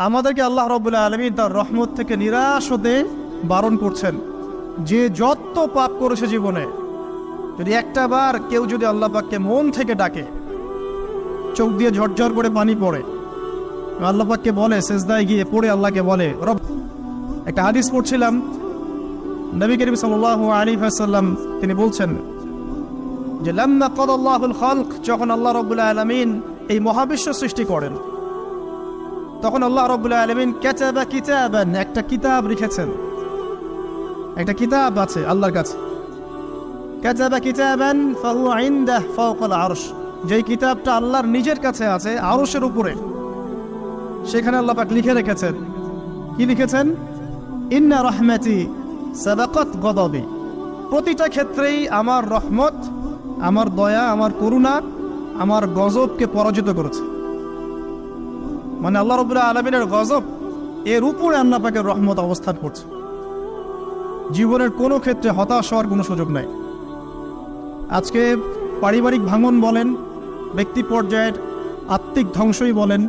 আমাদেরকে আল্লাহ রাব্বুল আলামিন তার রহমত থেকে নিরাশ হতে বারণ করছেন। যে যত পাপ করেছে জীবনে, যদি একটা বার কেউ যদি আল্লাহ পাককে মন থেকে ডাকে, চোখ দিয়ে ঝরঝর করে পানি পড়ে, আল্লাহ পাককে বলে, সেজদায় গিয়ে পড়ে আল্লাহকে বলে রব। একটা হাদিস পড়ছিলাম, নবী করিম সাল্লাল্লাহু আলাইহি ওয়াসাল্লাম তিনি বলছেন যে লাম্মা কাদাল্লাহুল খালক, যখন আল্লাহ রাব্বুল আলামিন এই মহাবিশ্ব সৃষ্টি করেন, তখন আল্লাহ রাব্বুল আলামিন কাতাবা কিতাবান, একটা কিতাব লিখেছেন। একটা কিতাব আছে আল্লাহর কাছে, কাতাবা কিতাবান ফাহুয়া ইনদাহ ফাওকাল আরশ, যেই কিতাবটা আল্লাহর নিজের কাছে আছে আরশের উপরে। সেখানে আল্লাহ পাক লিখে রেখেছেন, কি লিখেছেন? ইন্না রাহমাতি সাবাকাত গদাবি, প্রতিটা ক্ষেত্রেই আমার রহমত, আমার দয়া, আমার করুণা আমার গজবকে পরাজিত করেছে। মানে আল্লাহ রাব্বুল আলামিনের গজব এর উপরে আল্লাহ পাকের রহমত অবস্থান করছে। জীবনের কোনো ক্ষেত্রে হতাশ হওয়ার কোনো সুযোগ নাই। আজকে পারিবারিক ভাঙন বলেন, ব্যক্তি পর্যায়ের আত্মিক ধ্বংসই বলেন,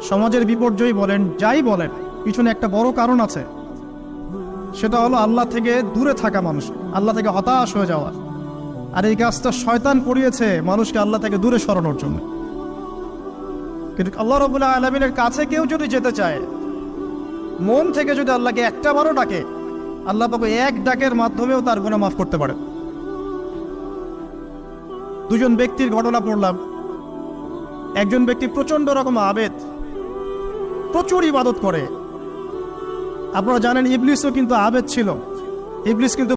সমাজের বিপর্যয় বলেন, যাই বলেন, পিছনে একটা বড় কারণ আছে। সেটা হলো আল্লাহ থেকে দূরে থাকা মানুষ, আল্লাহ থেকে হতাশ হয়ে যাওয়া। আর এই কাজটা শয়তান করিয়েছে মানুষকে আল্লাহ থেকে দূরে সরানোর জন্য। কিন্তু আল্লাহ রাব্বুল আলামিনের কাছে কেউ যদি যেতে চায়, মন থেকে যদি আল্লাহকে একটা বারও ডাকে, আল্লাহ পাক এক ডাকের মাধ্যমেও তার গুনাহ মাফ করতে পারে। দুজন ব্যক্তির ঘটনা পড়লাম। একজন ব্যক্তি প্রচন্ড রকম আবেদ, প্রচুর ইবাদত করে। আপনারা জানেন ইবলিসও কিন্তু আবেদ ছিল। ইবলিস কিন্তু